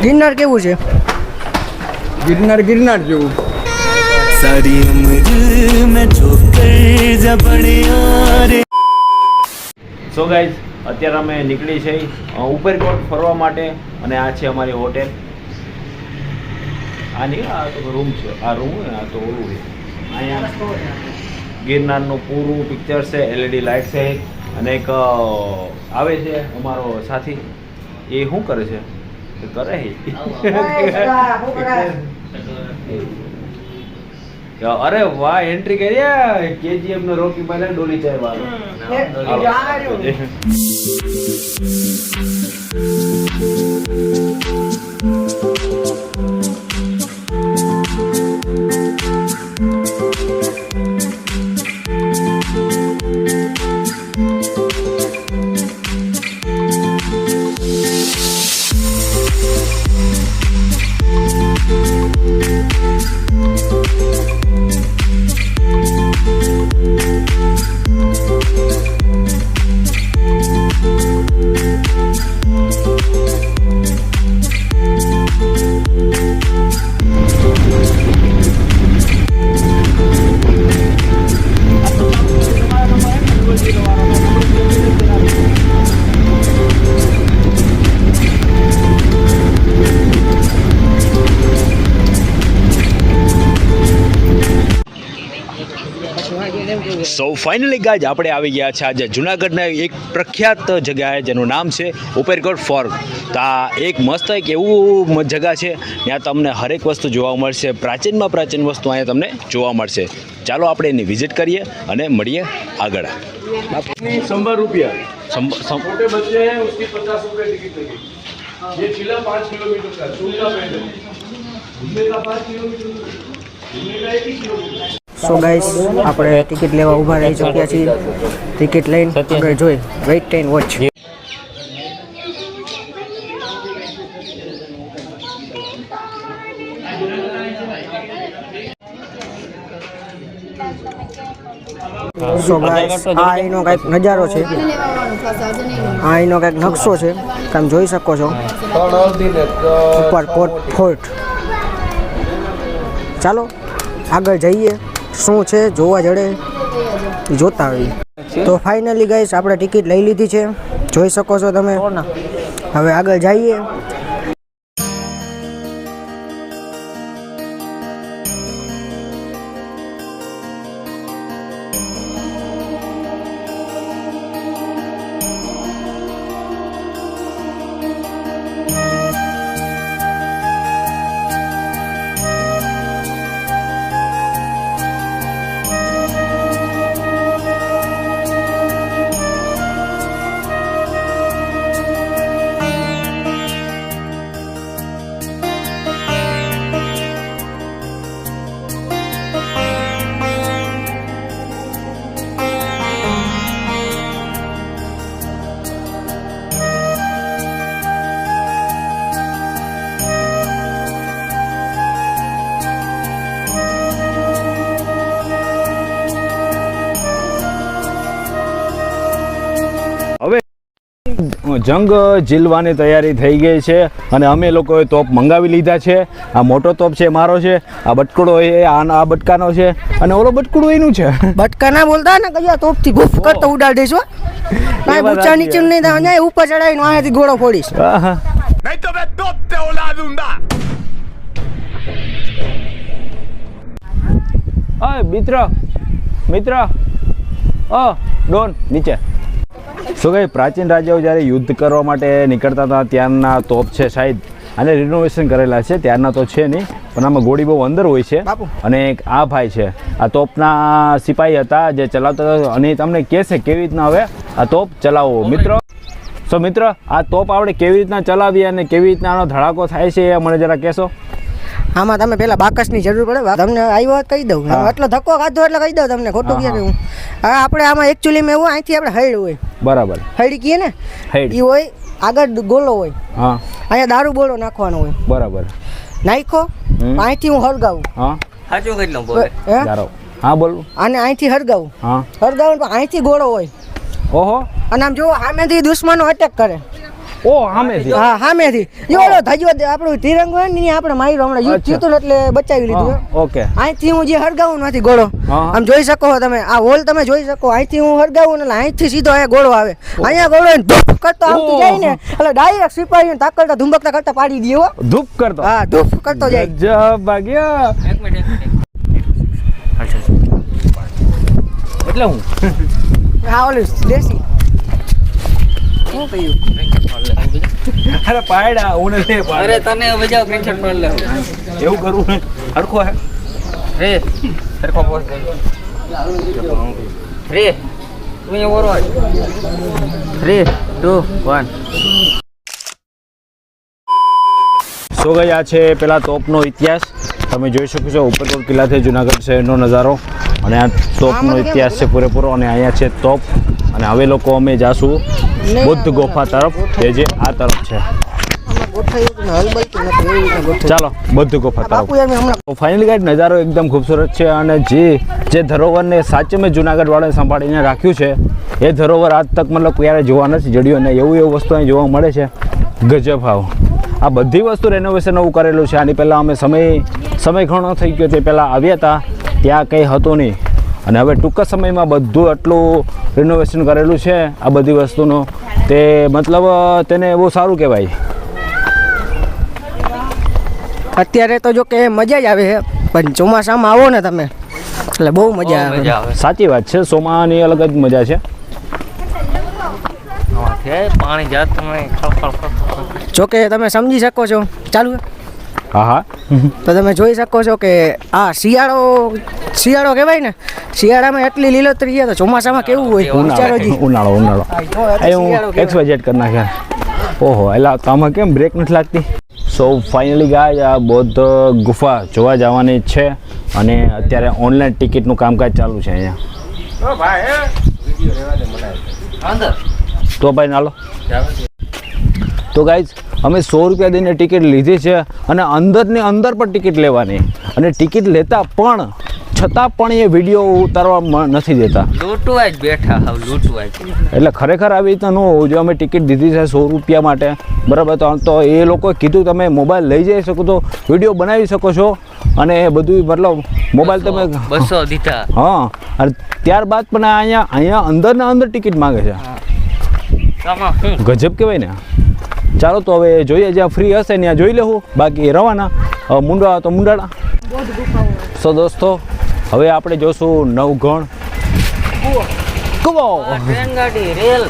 ગિરનાર કેવું છે? ગિરનાર જેવું. सारी उम्र मैं ठोकर जबड़ियां रे। સો ગાઈઝ, અત્યારે અમે નીકળી છે ઉપરકોટ ફરવા માટે અને આ છે અમારી હોટેલ. આ નહીં, આ તો રૂમ છે. આ રૂમ હોય ને, આ તો ઓલું છે. અહીંયા ગિરનારનું પૂરું પિક્ચર છે, LED લાઇટ છે અને એક આવે છે અમારો સાથી. એ શું કરે છે? કરે અરે વાહ, એન્ટ્રી કરી KGF નો રોકી મારે ડોલી ચાય વાળો. સો ફાઇનલી ગાઈઝ, આપણે આવી ગયા છે આજે જુનાગઢના એક પ્રખ્યાત જગ્યાએ જેનું નામ છે ઉપરકોટ ફોર્ટ. તો આ એક મસ્ત એક એવું જગ્યા છે ત્યાં તમને હરેક વસ્તુ જોવા મળશે. પ્રાચીનમાં પ્રાચીન વસ્તુ અહીંયા તમને જોવા મળશે. ચાલો આપણે એની વિઝિટ કરીએ અને મળીએ આગળ. 100 रुपया छोटे बच्चे हैं उसकी 50 रुपये टिकट लगेगी. ये चिला 5 किलोमीटर का चूल्हा पेड़ घूमने का 5 किलोमीटर घूमने का 1 किलोमीटर. સો ગાઈસ, આપણે ટિકિટ લેવા ઊભા રહી ચૂક્યા છીએ. ટિકિટ લઈને આગળ જોઈ weight and watch. So guys, આ એનો કંઈક નજારો છે. આ એનો કંઈક નકશો છે, તમે જોઈ શકો છો. ઉપરકોટ ફોર્ટ. ચાલો આગળ જઈએ, શું છે જોવા જડે જોતા આવી. તો ફાઇનલી ગાઈસ, આપણે ટિકિટ લઈ લીધી છે, જોઈ શકો છો તમે. હવે આગળ જઈએ. જંગ ઝીલવાની તૈયારી થઈ ગઈ છે અને અમે લોકોએ તોપ મંગાવી લીધા છે. આ મોટો તોપ છે મારો છે, આ બટકડો એ આ બટકાનો છે અને ઓલો બટકડો એનું છે. બટકા ના બોલતા ને, કયા તોપથી ગુફ કરતો ઉડાડી દેશો. ના ઊંચા નીચે નહીં થાય, અહીંયા ઉપર ચડાવીને અહીંયાથી ગોળો ફોડીશ. नहीं तो मैं तोप पे उड़ा दूंगा. મિત્ર ડોન નીચે. શું કહે, પ્રાચીન રાજાઓ જ્યારે યુદ્ધ કરવા માટે નીકળતા હતા ત્યારના તોપ છે શાયદ, અને રિનોવેશન કરેલા છે ત્યારના તો છે નહીં, પણ આમાં ગોળી બહુ અંદર હોય છે. અને એક આ ભાઈ છે, આ તોપના સિપાહી હતા જે ચલાવતા હતા, અને તમને કહેશે કેવી રીતના હવે આ તોપ ચલાવવો. મિત્ર આ તોપ આપણે કેવી રીતના ચલાવીએ અને કેવી રીતના આનો ધડાકો થાય છે એ મને જરા કહેશો. આમાં તમે પેલા બાકસની જરૂર પડે. તમને આવ્યો કહી દઉં, એટલો ધક્કો ખાધો એટલે કહી દઉં તમને, ખોટું કહે હું. હવે આપણે આમાં એકચ્યુઅલીમાં એવું અહીંથી આપણે હૈડ હોય, બરાબર, હૈડ કહીએ ને, એ હોય આગળ ગોલો હોય. હા, અહીંયા દારૂ બોલો નાખવાનો હોય. બરાબર, નાખો અહીંથી હું હળગાવું. હા, સાચું કઈ ન બોલે. હા બોલું. અને અહીંથી હળગાવું. હા, હળગાવું અહીંથી ગોળો હોય. ઓહો. અને આમ જો સામેથી દુશ્મનો અટેક કરે ઓ સામેથી હા સામેથી એવડો ધજો આપણું તિરંગો હોય ને આપણે માર્યો હમણાં યુદ્ધ થયું હતું ને એટલે બચાવી લીધું ઓકે અહીંથી હું જે હરગાવું નથી ગોળો હા. આમ જોઈ શકો છો તમે આ હોલ તમે જોઈ શકો અહીંથી હું હરગાવું ને એટલે અહીંથી સીધો અહીંયા ગોળો આવે અહીંયા ગોળો એને ધૂપ કરતો આવતું જાય ને એટલે ડાયરેક્ટ સિપાહીને તાકલતા ધુંબકતા કરતા પાડી દે હો ધૂપ કરતો હા ધૂપ કરતો જાય ગજબ ભાગ્યા એટલે હું હા ઓલું દેશી શું કહ્યું અરે પાયડા હું ને અરે તને બજાવ સ્ક્રીનશોટ માર લે એવું કરવું ને હરખો હે રે સરખો પોસ્ટ રે તું એ ઓરો 3 2 1 સો ગઈ આ છે પેલા તોપનો ઇતિહાસ તમે જોઈ શકો છો ઉપરકોટ કિલ્લાથી જુનાગઢ શહેરનો નજારો અને આ તોપનો ઇતિહાસ છે પૂરેપૂરો અને અહીંયા છે તોપ અને હવે લોકો અમે જાશું બુદ્ધ ગુફા તરફ જે આ તરફ છે ચાલો બુદ્ધ ગુફા તરફ તો ફાઇનલી ગાઈડ નજારો એકદમ ખૂબસૂરત છે અને જે ધરોવરને સાચે મેં જુનાગઢ વાળાને સંભાળીને રાખ્યું છે એ ધરોવર આજ તક મતલબ ક્યારે જોવા નથી જડ્યું અને એવું વસ્તુ અહીં જોવા મળે છે ગજબ ભાવ આ બધી વસ્તુ રેનોવેશન નવું કરેલું છે આની પહેલાં અમે સમય ઘણો થઈ ગયો તે પહેલાં આવ્યા હતા ત્યાં કંઈ હતું નહીં અને હવે ટૂંક જ સમયમાં બધું આટલું રિનોવેશન કરેલું છે આ બધી વસ્તુનું તે મતલબ તેને બહુ સારું કહેવાય અત્યારે તો જો કે મજા જ આવે છે પણ ચોમાસામાં આવો ને તમે એટલે બહુ મજા આવે સાચી વાત છે સોમાની અલગ જ મજા છે પાણી જાત તમે જો કે તમે સમજી શકો છો ચાલુ હા હા તો તમે જોઈ શકો છો કે આ શિયાળો કહેવાય ને શિયાળામાં એટલી લીલોતરી છે તો ચોમાસામાં કેવું હોય વિચારો જી ઉનાળો એ હું XYZ કરી નાખ્યા ઓહો એટલે તો આમાં કેમ બ્રેક નથી લાગતી સો ફાઇનલી ગાય આ બૌદ્ધ ગુફા જોવા જવાની છે અને અત્યારે ઓનલાઈન ટિકિટનું કામકાજ ચાલુ છે અહીંયા તો ભાઈ નાલો તો ગાઈઝ અમે 100 રૂપિયા દઈને ટિકિટ લીધી છે અને અંદરની અંદર પણ ટિકિટ લેવાની અને ટિકિટ લેતા પણ છતાં પણ એ વિડીયો ઉતારવા નથી દેતા લૂંટવા જ બેઠા હાવ લૂંટવા જ એટલે ખરેખર આવી રીતના ન હોવું જો અમે ટિકિટ દીધી છે 100 રૂપિયા માટે બરાબર તો એ લોકોએ કીધું તમે મોબાઈલ લઈ જઈ શકો તો વિડીયો બનાવી શકો છો અને એ બધું મતલબ મોબાઈલ તમે 200 દીધા હા અને ત્યારબાદ પણ અહીંયા અંદર ટિકિટ માંગે છે ગજબ કહેવાય ને ચાલો તો હવે જોઈએ જ્યાં ફ્રી હશે ત્યાં જોઈ લેવું બાકી રવાના મુંડા તો મુંડાળા સો દોસ્તો હવે આપણે જોશું નવગણ કુવો ટ્રેન ગાડી રેલ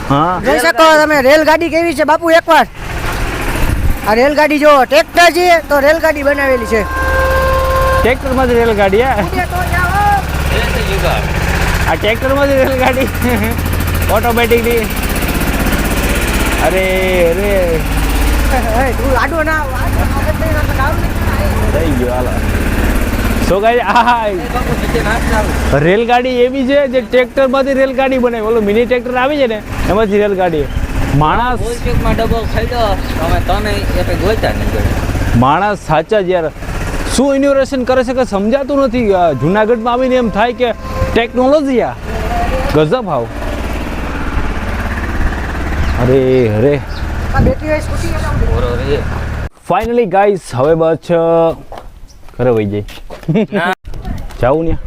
હા જોઈ શકો તમે રેલગાડી કેવી છે બાપુ એકવાર આ રેલગાડી જો ટ્રેક્ટર છે તો રેલગાડી બનાવેલી છે ટ્રેક્ટરમાં જ રેલગાડી આ ટ્રેક્ટરમાં જ રેલગાડી ઓટોમેટિકલી અરે તું આડો ના થઈ ગયો હાલો સો ગાઈ આ રેલગાડી એવી છે જે ટ્રેક્ટરમાંથી રેલગાડી બનાવી ઓલું મિની ટ્રેક્ટર આવી છે ને એમાંથી રેલગાડી માણસ માં ડબો ખાઈ દો તમે તને એ કઈ ગોતા નહીં માણસ સાચા જ યાર શું ઇનોવેશન કરે છે કે સમજાતું નથી જુનાગઢમાં આવીને એમ થાય કે ટેકનોલોજી આ ગજબ હાવ અરે ફાઇનલી ગાઈસ હવે બસ ઘરે વહી જાય જાવું ને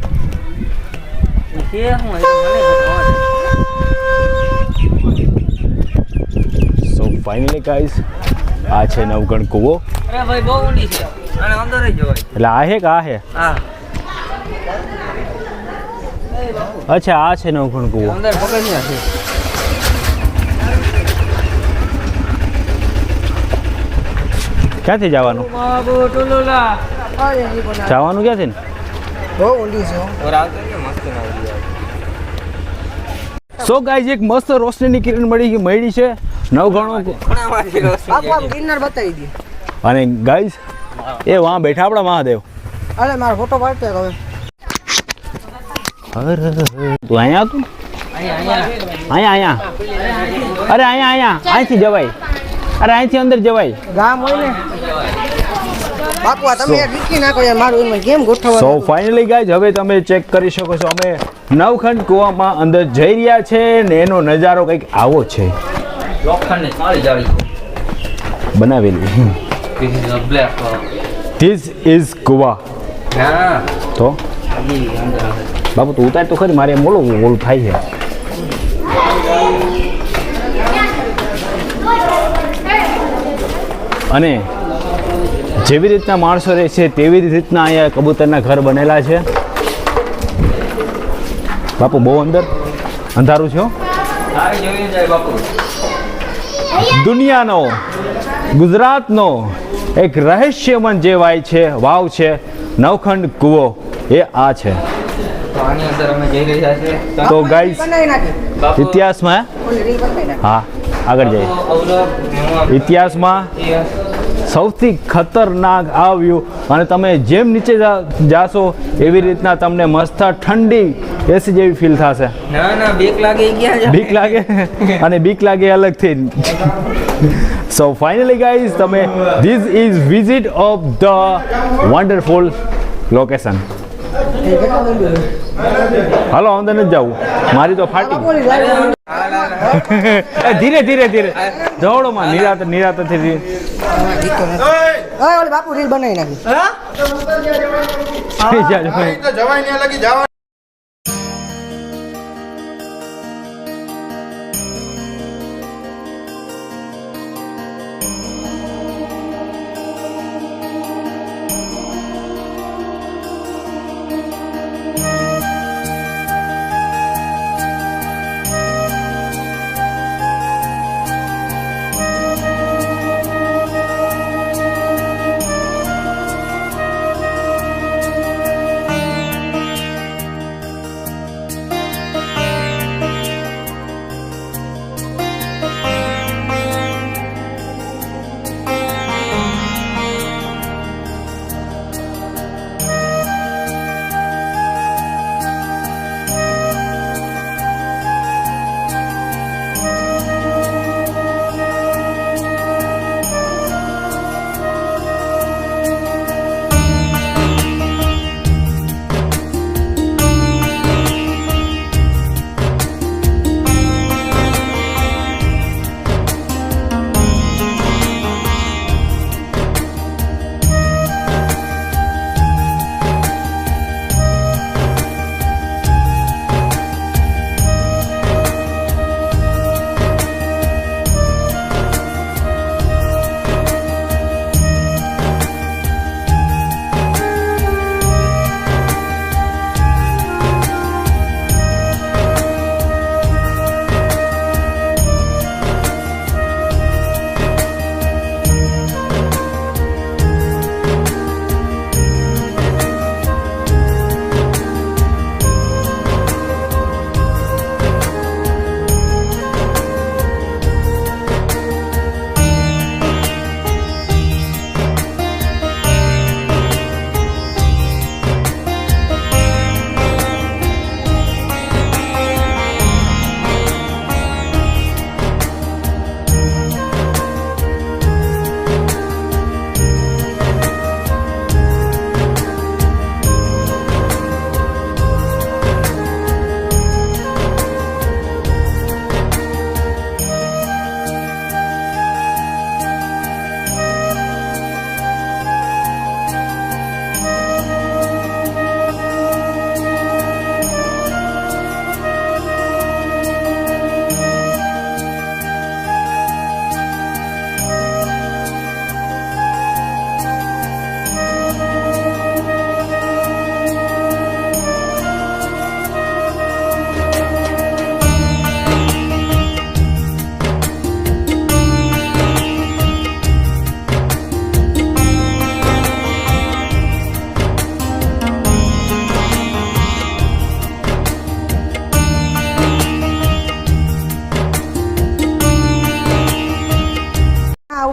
સો ફાઇનલી ગાઈસ આ છે નવગણ કૂવો અરે ભાઈ બહુ ઊંડી છે અને અંદર જ જવાય એટલે આ હે કે આ હે હા અચ્છા આ છે નવગણ કૂવો અંદર પકડ્યા છે ક્યાંથી જવાનું બાબુ ટુલુલા જવાનું ક્યાંથી ને બહુ ઊંડી છે ઓર આવતો ને મસ્ત ના સો ગાઈઝ એક મસ્ત રોશનીની કિરણ મળી છે નવગણો બાપુ આમ ગિરનાર બતાવી દે અને ગાઈઝ એ વાં બેઠા આપણા મહાદેવ અરે મારો ફોટો પાડતો હવે તું અહીંયા હતું અહીંયા અરે અહીંયા અહીંથી જવાય અરે અહીંથી અંદર જવાય ગામ હોય ને બાપુ આ તમે રીકી નાખો યાર મારું એમાં કેમ ગોઠવવાનું સો ફાઇનલી ગાઈઝ હવે તમે ચેક કરી શકો છો અમે નવખંડ કૂવામાં અંદર જઈ રહ્યા છે ને એનો નજારો કંઈક આવો છે લોખંડની સારી જાળી બનાવેલી. This is a black this is કુવા. ના તો હજી અંદર આવે બાપુ તું ઉતાર તો ખરી, મારે એમ ઓલું થાય છે. અને જેવી રીતના માણસો રહે છે તેવી રીતના અહીંયા કબૂતરના ઘર બનેલા છે. બાપુ બહુ અંધારું છે હો. સારી જોઈ જાય બાપુ દુનિયાનો ગુજરાતનો એક રહસ્યમય જે વાવ છે નવખંડ કૂવો એ આ છે. તો આની અંદર અમે જઈ રહ્યા છે તો ગાઈસ બનાવી નાખી બાપુ ઇતિહાસમાં ઓલી રીલ બનાવી નાખી હા આગળ જઈએ. ઇતિહાસમાં સૌથી ખતરનાક આ વ્યૂ, અને તમે જેમ નીચે જાશો એવી રીતના તમને મસ્ત ઠંડી એસી જેવી ફીલ થશે. ના બીક લાગે ગયા છે બીક લાગે અને બીક લાગે અલગથી. સો ફાઇનલી ગાઈઝ તમે this is visit of the wonderful location. હાલો અંદર નથી જવું, મારી તો ફાટી. ધીરે ધીરે ધીરે દોડોમાં નિરાતથી. ઓલી બાપુ રીલ બનાવી નાખી જવાય ને લગી જવા.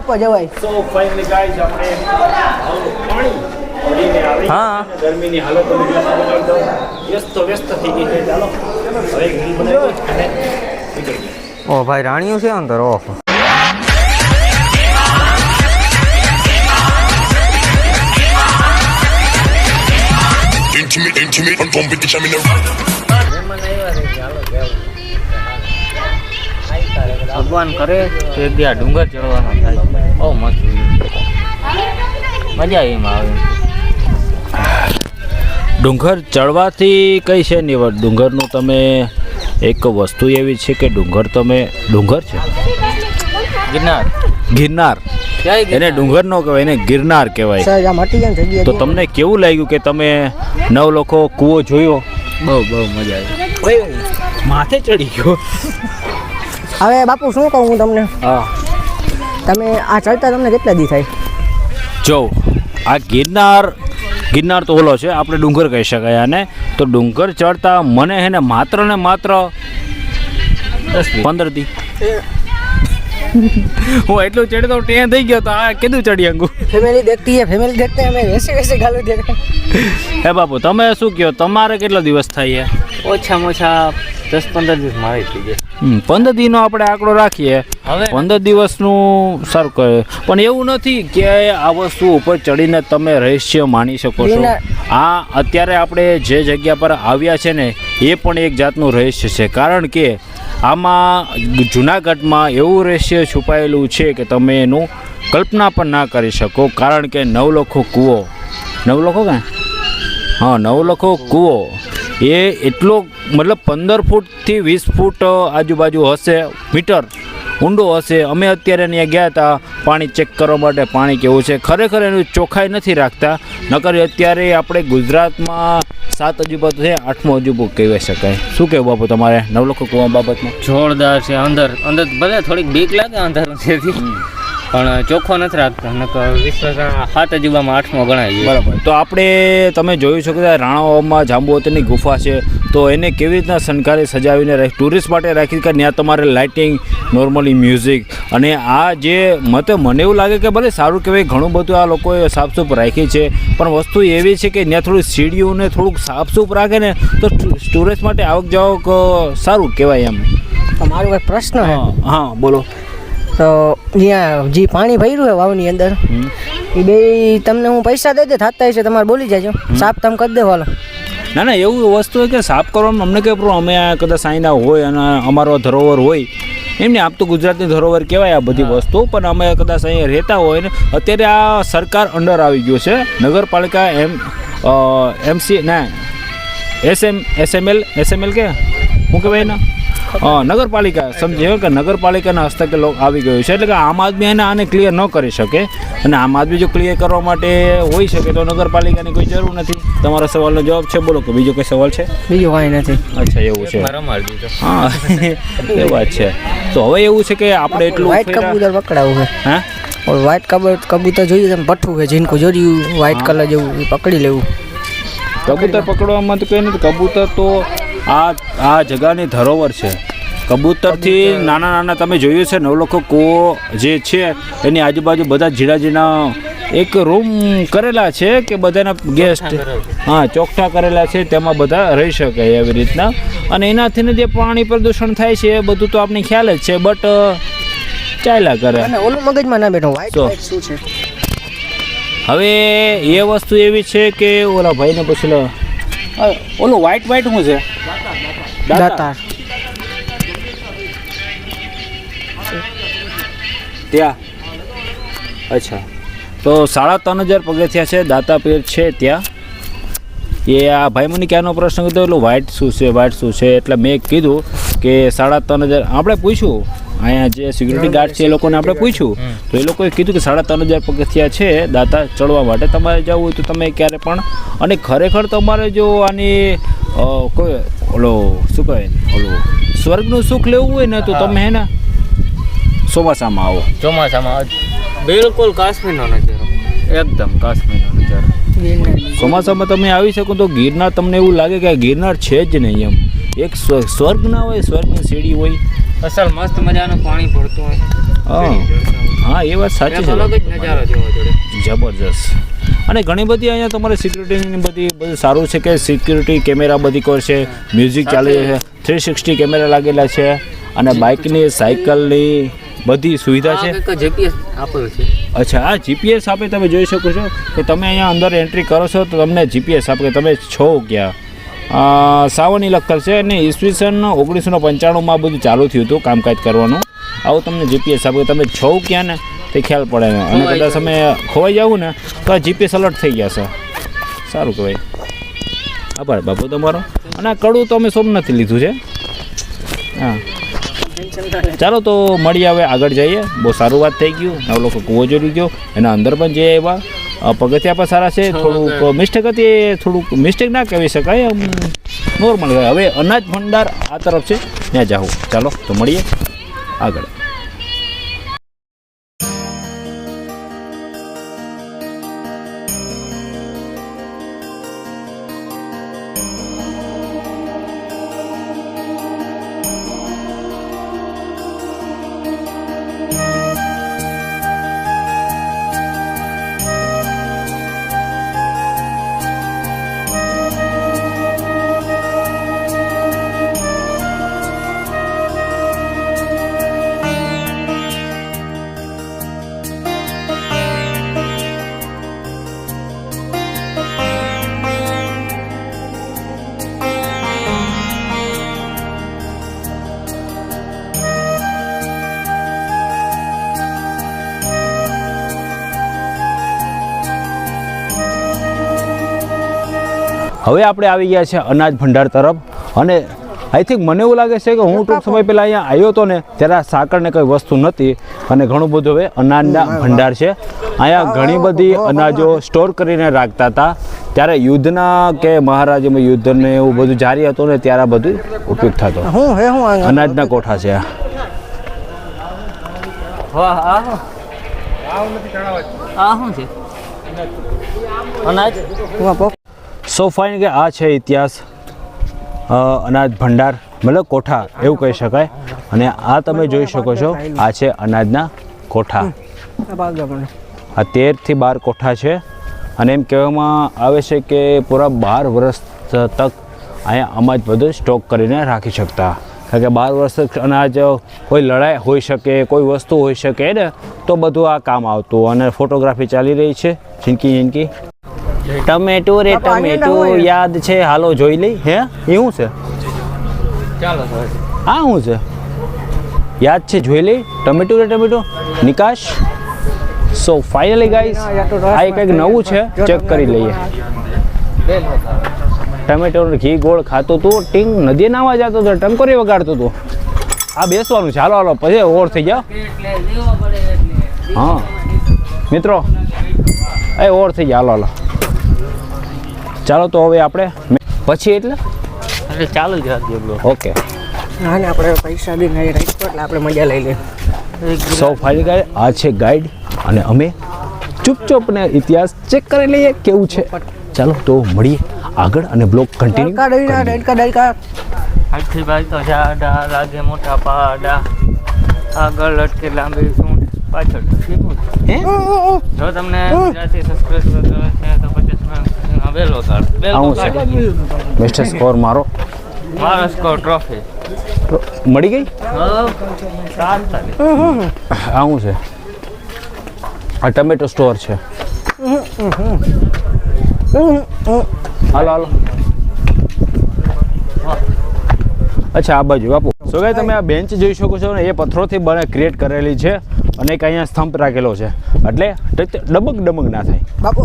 ઉપર જવાય. સો ફાઇનલી ગાઈઝ આપણે પાણી પડીને આવી હા. ગરમીની હાલત તમે વ્યસ્ત થઈ ગઈ છે. ચાલો હવે એક રીલ બનાવી અને નીકળી. ઓ ભાઈ રાણીઓ છે અંદર ઓહ Intimate on competition in the ભગવાન કરે તો એક દી આ ડુંગર ચડવાનો થાય. બહુ મસ્ત view. મજા એમાં આવે. ડુંગર ચડવાથી કઈ છે નહીં, ડુંગરનું તમે એક વસ્તુ એવી છે કે ડુંગર છે ગિરનાર. ગિરનાર, એને ડુંગર નો કહેવાય, એને ગિરનાર કહેવાય. સર આ મટી જાય ને જગ્યા તો તમને કેવું લાગ્યું કે તમે નવલખો કૂવો જોયો? બહુ મજા આવી. માથે ચડી ગયો. હવે બાપુ શું કહું હું તમને, હા તમે આ ચડતા તમને કેટલા દી થાય? જો આ ગિરનાર તો ઓલો છે, આપણે ડુંગર કહી શકાય આને. તો ડુંગર ચડતા મને હે ને માત્ર 15 દી. હું એટલું ચડતો ત્યાં થઈ ગયો તો આ કીધું ચડી અંગુ. ફેમિલી દેખતી હે, ફેમિલી દેખતે હે, મેં વૈસે ગાલો દેખા. હે બાપુ તમે શું કહો, તમારે કેટલા દિવસ થાય છે? ઓછામાં ઓછા 10-15 દિવસ મારે થઈ જાય. 15 દીનો આપણે આંકડો રાખીએ. હવે 15 દિવસનું સારું કહે, પણ એવું નથી કે આ વસ્તુ ઉપર ચડીને તમે રહસ્ય માણી શકો છો. આ અત્યારે આપણે જે જગ્યા પર આવ્યા છે ને એ પણ એક જાતનું રહસ્ય છે, કારણ કે આમાં જૂનાગઢમાં એવું રહસ્ય છુપાયેલું છે કે તમે એનું કલ્પના પણ ના કરી શકો. કારણ કે નવલખો કૂવો, નવલખો કૂવો એ એટલો મતલબ 15 ફૂટથી 20 ફૂટ આજુબાજુ હશે, મીટર ઊંડો હશે. અમે અત્યારે ત્યાં ગયા હતા પાણી ચેક કરવા માટે, પાણી કેવું છે. ખરેખર એનું ચોખ્ખાઈ નથી રાખતા, નકર અત્યારે આપણે ગુજરાતમાં 7 અજુબા છે, 8મો અજુબો કહેવાય શકાય. શું કહેવું બાપુ તમારે નવલખો કૂવા બાબતમાં? જોરદાર છે. અંદર ભલે થોડીક બીક લાગે અંધારું છે પણ ચોખ્ખો નથી રાખતા, નકર વિશ્વાસ 7 અજુબામાં 8મો ગણાય. બરાબર. તો આપણે તમે જોયું છો કે રાણાવાવમાં જાંબુવતીની ગુફા છે, તો એને કેવી રીતના શણગારી સજાવીને ટુરિસ્ટ માટે રાખી કે ત્યાં તમારે લાઇટિંગ, નોર્મલી મ્યુઝિક, અને આ જે મને એવું લાગે કે ભલે સારું કહેવાય, ઘણું બધું આ લોકોએ સાફસૂફ રાખી છે, પણ વસ્તુ એવી છે કે ત્યાં થોડી સીડીઓને થોડુંક સાફસૂફ રાખે ને તો ટુરિસ્ટ માટે આવક જાવક સારું કહેવાય એમ. મારો એક પ્રશ્ન છે. હા બોલો. તો જ્યાં જે પાણી ભર્યું છે વાવની અંદર, એ બે તમને હું પૈસા દઈ દે થતા હશે, તમારે બોલી જાજો, સાફ તમે કરી દે વાલો. ના એવું વસ્તુ હોય કે સાફ કરવામાં અમને કંઈ પ્રોબ્લેમ, અમે આ કદાચ આઈના હોય અને અમારો ધરોવર હોય એમને, આમ તો ગુજરાતની ધરોવર કહેવાય આ બધી વસ્તુ, પણ અમે કદાચ અહીંયા રહેતા હોય ને, અત્યારે આ સરકાર અંડર આવી ગયું છે, નગરપાલિકા SML કે શું કહેવાય ને, નગરપાલિકા સમજે કે નગરપાલિકાના હસ્તકે આવી ગયું છે. એટલે કે આમ આદમી એને આને ક્લિયર ન કરી શકે, અને આમ આદમી જો ક્લિયર કરવા માટે હોઈ શકે તો નગરપાલિકાની કોઈ જરૂર નથી. તમારા સવાલનો જવાબ છે, બોલો કે બીજો કોઈ સવાલ છે? બીજું કાંઈ નથી. અચ્છા એવું છે. હા એ વાત છે. તો હવે એવું છે કે આપણે એટલું વ્હાઈટ કબૂતર પકડાવું છે. હા વ્હાઈટ કબૂતર જોઈએ તમે, પઠ્ઠું છે જીનકો જોડ્યું વ્હાઈટ કલર જેવું, એ પકડી લેવું. કબૂતર પકડવામાં તો કંઈ નથી. કબૂતર તો આ જગાની ધરોવર છે. કબૂતરથી નાના તમે જોયું છે નવલખો કૂવો જે છે એની આજુબાજુ બધા ઝીણા એક રૂમ કરેલા છે કે બધાના ગેસ્ટ ચોકઠા કરેલા છે, તેમાં બધા રહી શકે એવી રીતના. અને એનાથી જે પાણી પ્રદૂષણ થાય છે એ બધું તો આપણે ખ્યાલ જ છે, બટ ચાલ્યા કરે. ઓલું મગજમાં ના બેઠો, વ્હાઈટ શું છે? હવે એ વસ્તુ એવી છે કે ઓલા ભાઈને પૂછી ઓલું વ્હાઈટ શું છે? દાતાર. ત્યાં અચ્છા, તો 3500 પગથિયા છે, દાતા પીર છે ત્યાં. એ આ ભાઈ મને ક્યાંનો પ્રશ્ન કીધો એટલું વ્હાઈટ શું છે, એટલે મેં કીધું કે 3500. આપણે પૂછ્યું અહીંયા જે સિક્યુરિટી ગાર્ડ છે એ લોકોને આપણે પૂછ્યું, તો એ લોકોએ કીધું કે 3500 પગથિયા છે દાતા ચડવા માટે. તમારે જવું હોય તો તમે ક્યારે પણ, અને ખરેખર તમારે જો આની કોઈ શું કહેવાય સ્વર્ગનું સુખ લેવું હોય ને તો તમે હે ને ચોમાસામાં આવો. ચોમાસામાં બિલકુલ કાશ્મીરનો નજારો, એકદમ કાશ્મીરનો નજારો. ચોમાસામાં તમે આવી શકો તો ગિરનાર તમને એવું લાગે કે આ ગિરનાર છે જ નહીં, એમ એક સ્વર્ગ ના હોય, સ્વર્ગની સીડી હોય, અસલ મસ્ત મજાનું પાણી પડતું હોય. હા એ વાત સાચી છે, અલગ જ નજારો જોવો જોડે, જબરજસ્ત. અને ઘણી બધી અહીંયા તમારે સિક્યુરિટીની બધું સારું છે કે સિક્યુરિટી કેમેરા બધી કરશે, મ્યુઝિક ચાલે છે, 360 કેમેરા લાગેલા છે, અને બાઇકની સાયકલની બધી સુવિધા છે. જીપીએસ આપેલું છે. અચ્છા, આ જીપીએસ આપે, તમે જોઈ શકો છો કે તમે અહીંયા અંદર એન્ટ્રી કરો છો તો તમને જીપીએસ આપે કે તમે છો ક્યાં. સાવની લખેલ છે, અને ઈસવીસન 1995માં બધું ચાલુ થયું હતું કામકાજ કરવાનું. આવું તમને જીપીએસ આપે, તમે છો ક્યાં ને તે ખ્યાલ પડે ને, અને કદાચ તમે ખોવાઈ જાવ ને તો આ જીપીએસ અલર્ટ થઈ ગયા છે. સારું કહેવાય. આભાર બાપુ તમારો. અને આ કડું તો અમે સોમનાથથી લીધું છે. હા ચાલો તો મળીએ, હવે આગળ જઈએ. બહુ સારું વાત થઈ ગયું. નવ લોકો કૂવો જોડી ગયો, એના અંદર પણ જે એવા પગથિયા પણ સારા છે. થોડુંક મિસ્ટેક હતી, થોડુંક મિસ્ટેક ના કહી શકાય, નોર્મલ. હવે અનાજ ભંડાર આ તરફ છે, ત્યાં જાઉં. ચાલો તો મળીએ આગળ. હવે આપણે આવી ગયા છે અનાજ ભંડાર તરફ. અને આઈ થિંક મને એવું લાગે છે કે હું ટૂંક સમય પહેલાં અહીંયા આવ્યો હતો ને ત્યારે આ સાકળને કંઈ વસ્તુ નહોતી, અને ઘણું બધું હવે અનાજના ભંડાર છે. અહીંયા ઘણી બધી અનાજો સ્ટોર કરીને રાખતા હતા. ત્યારે યુદ્ધના કે મહારાજામાં યુદ્ધને એવું બધું જારી હતું ને ત્યારે આ બધું ઉપયોગ થતો. અનાજના કોઠા છે. સો ફાઇન કે આ છે ઇતિહાસ અનાજ ભંડાર, મતલબ કોઠા એવું કહી શકાય. અને આ તમે જોઈ શકો છો, આ છે અનાજના કોઠા. આ 13 થી 12 કોઠા છે. અને એમ કહેવામાં આવે છે કે પૂરા 12 વર્ષ તક અહીંયા અનાજ બધું સ્ટોક કરીને રાખી શકતા. કારણ કે 12 વર્ષ તક અનાજ કોઈ લડાઈ હોઈ શકે, કોઈ વસ્તુ હોઈ શકે ને, તો બધું આ કામ આવતું. અને ફોટોગ્રાફી ચાલી રહી છે, ઝીણકી ટમેટો રે ટમેટો યાદ છે, હાલો જોઈ લઈ. હે એવું છે? ચાલો હા શું છે? યાદ છે, જોઈ લઈ. ટમેટો રે ટમેટો નિકાશ. સો ફાઇનલી ગાઈસ આ કંઈક નવું છે, ચેક કરી લઈએ. ટમેટો ઘી ગોળ ખાતું તું, ટીંગ નદી નાવા જતો હતો, ટંકોરી વગાડતું તું. આ બેસવાનું છે. હાલો હાલો પછી ઓર થઈ જાઓ. હા મિત્રો એ ઓર થઈ ગયા. હાલો હાલો ચાલો તો હવે આપણે પછી એટલે ચાલુ જ રાખજો. ઓકે હા ને આપણે પૈસા બી નહીં રાખ્યો એટલે આપણે મજા લઈ લઈએ. સો ફાઇનલ ગાઈડ આ છે ગાઈડ, અને અમે ચૂપચાપ ને ઇતિહાસ ચેક કરી લઈએ કેવું છે. ચાલો તો મળીએ આગળ અને બ્લોગ કન્ટિન્યુ. હાથથી ભાઈ તો જાડા લાગે મોટા પાડા, આગળ લટકે લાંબી સૂંઢ પાછળ. જો તમને ગુજરાતી સબસ્ક્રાઇબ કરે છે તો 50 બેલો કાર્ડ મિસ્ટર સ્કોર મારો સ્કોર ટ્રોફી મળી ગઈ. આવું છે. આ ટમેટો સ્ટોર છે. હાલો હાલો. અચ્છા આ બાજુ બાપુ. સો ગાઈસ તમે આ બેન્ચ જોઈ શકો છો ને, એ પથ્થરોથી ક્રિએટ કરેલી છે. અને એક અહીંયા સ્તંભ રાખેલો છે, એટલે ડબક ડબક ના થાય બાપુ.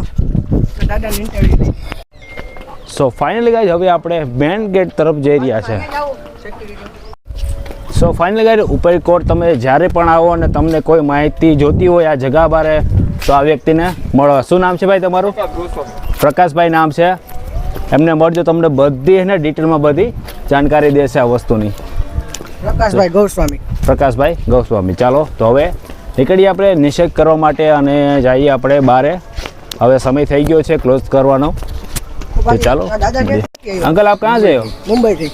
સો ફાઇનલી ગાઈસ હવે આપણે મેન ગેટ તરફ જઈ રહ્યા છે. સો ફાઇનલી ગાઈસ ઉપરકોટ તમે જ્યારે પણ આવો અને તમને કોઈ માહિતી જોતી હોય આ જગા બારે, તો આ વ્યક્તિને મળો. શું નામ છે ભાઈ તમારું? પ્રકાશભાઈ નામ છે. એમને મળજો, તમને બધી ને ડિટેલમાં બધી જાણકારી દેશે આ વસ્તુની. પ્રકાશભાઈ ગોસ્વામી. પ્રકાશભાઈ ગોસ્વામી. ચાલો તો હવે નીકળીએ આપણે નિષેધ કરવા માટે અને જઈએ આપણે બારે. હવે સમય થઈ ગયો છે ક્લોઝ કરવાનો. તો ચાલો અંકલ આપ ક્યાં છે? મુંબઈ થી.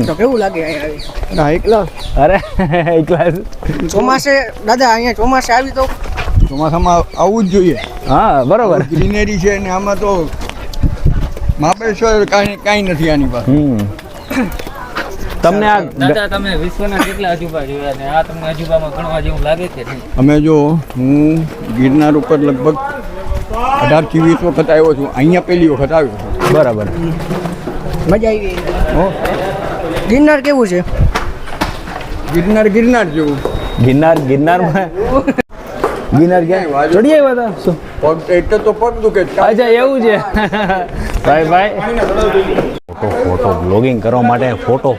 તો કેવું લાગે અહીંયા એકલા? અરે એકલા ચોમાસે દાદા અહીંયા ચોમાસે આવી તો ચોમાસામાં આવવું જ જોઈએ. હા બરોબર. ગ્રીનરી છે ને આમાં તો મહાબળેશ્વર કાંઈ નથી આની પાસે. તમને આ દાદા તમે વિશ્વના કેટલા અજુબા જોયા ને આ તમને અજુબામાં ગણવા જેવું લાગે છે? અમે જો હું ગિરનાર ઉપર લગભગ 18 થી 20 વખત આવ્યો છું. અહીંયા પહેલી વખત આવ્યો છું. બરાબર. મજા આવી. ગિરનાર કેવું છે? ગિરનાર જેવું ગિરનારમાં ગિરનાર ક્યાં ચડી આવ્યા હતા શું પગ એટલે તો પગ દુખે અચ્છા એવું છે ભાઈ ફોટો બ્લોગિંગ કરવા માટે ફોટો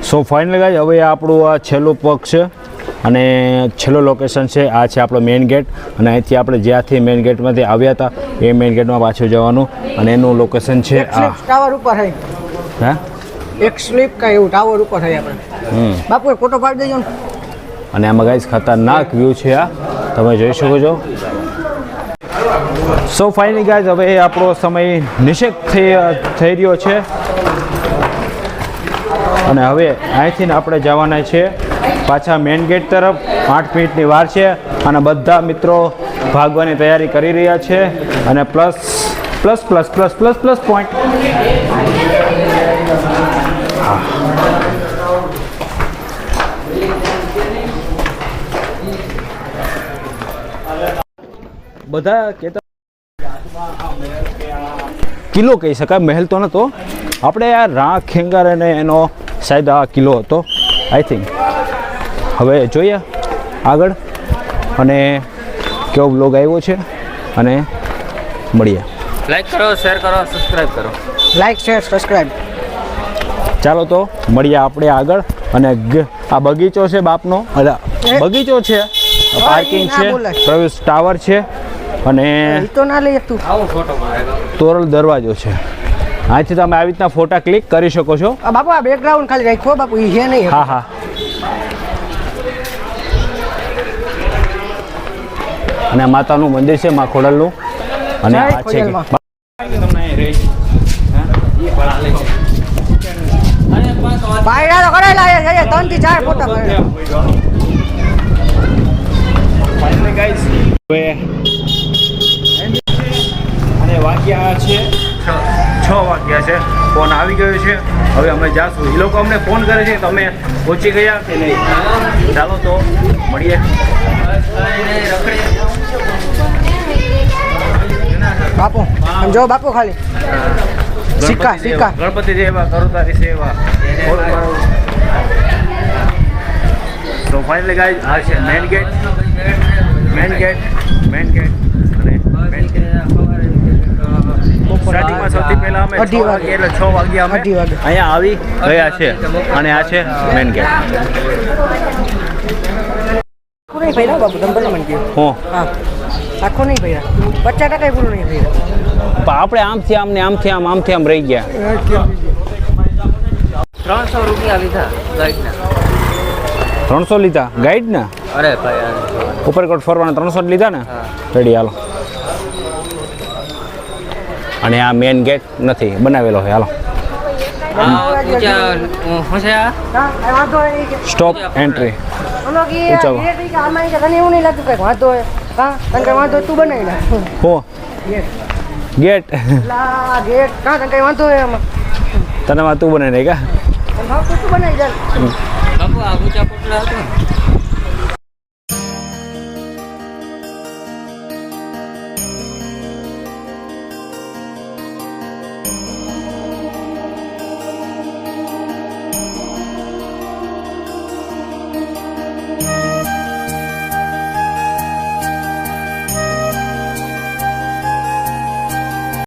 સો ફાઇનલ ગાઈઝ હવે આપણું આ છેલ્લું પગ છે અને છેલ્લું લોકેશન છે આ છે આપણો મેઇન ગેટ અને અહીંથી આપણે જ્યાંથી મેઇન ગેટમાંથી આવ્યા હતા એ મેઇન ગેટમાં પાછું જવાનું અને એનું લોકેશન છે આ ટાવર ઉપર હે હા એક સ્લીપ કા એવું ટાવર ઉપર હે આપણે બાપુ એક ફોટો પાડી દેજો ને. અને આમાં ગાઈઝ ખતરનાક વ્યૂ છે આ તમે જોઈ શકો છો સો ફાઇનલી ગાઈઝ હવે આપણો સમય નિષેધ થઈ રહ્યો છે અને હવે અહીંથી આપણે જવાના છે પાછા મેઇન ગેટ તરફ 8 મિનિટની વાર છે અને બધા મિત્રો ભાગવાની તૈયારી કરી રહ્યા છે અને પ્લસ પોઈન્ટ બધા કહેતા કિલો કહી શકાય મહેલ તો નહોતો આપણે આ રા ખેંગાર અને એનો શાયદ આ કિલ્લો હતો આઈ થિંક હવે જોઈએ આગળ અને કેવો બ્લોગ આવ્યો છે અને મળીએ લાઈક કરો શેર કરો સબસ્ક્રાઇબ કરો લાઈક શેર સબસ્ક્રાઇબ ચાલો તો મળીએ આપણે આગળ અને આ બગીચો છે બાપનો બગીચો છે પાર્કિંગ છે પ્રવેશ ટાવર છે અને ઈ તો ના લઈ તું આવો ફોટો પાડેલો તોરલ દરવાજો છે અહીંથી તમે આવી રીતના ફોટા ક્લિક કરી શકો છો આ બાપુ આ બેકગ્રાઉન્ડ ખાલી રાખો બાપુ ઈ છે નહીં હા અને આ માતાનું મંદિર છે મા ખોડલનું અને આ છે કે પાયડા તો કરેલા છે 3 થી 4 ફોટા પાડેલા ફાઇનલી ગાઈસ હવે અને વાગ્યા છે 6 વાગ્યા છે ફોન આવી ગયો છે હવે અમે જાશું એ લોકો અમને ફોન કરે છે તમે પહોંચી ગયા કે નહીં ચાલો તો મળીએ બાપુ આમ જો બાપુ ખાલી સિક્કા ગણપતિ દેવા કરું તારી સેવા તો ફાઇનલી ગાઈસ આ છે મેઇન ગેટ સ્ટાર્ટિંગમાં સૌથી પહેલા અમે 6 વાગે એટલે 6 વાગે અમે અહીંયા આવી ગયા છે અને આ છે મેઇન ગેટ આખું નહીં ભર્યા બાપુ તમે ભલે મને કહો હો હા આખું નહીં ભર્યા 50% પૂરું નહીં ભર્યા આપણે આમથી આમ ને આમથી આમ રહી ગયા 300 રૂપિયા લીધા ગાઈડના 300 લીધા ગાઈડના અરે ભાઈ ઉપરકોટ ફરવાના 300 લીધા ને રેડી હાલો અને આ મેઇન ગેટ નથી બનાવેલો છે હાલો સ્ટોપ એન્ટ્રી ઓલો કે ચાલો. કે આમાં કે તને એવું નહીં લાગતું કે વાંધો હોય હા તને કઈ વાંધો હોય તું બનાવી નાખ હો ગેટ લા ગેટ કા તને કઈ વાંધો હોય એમાં તને તું બનાવી કા ભાવ તો તું બનાવી જા બાપુ આ ઊંચા પોટલા હતું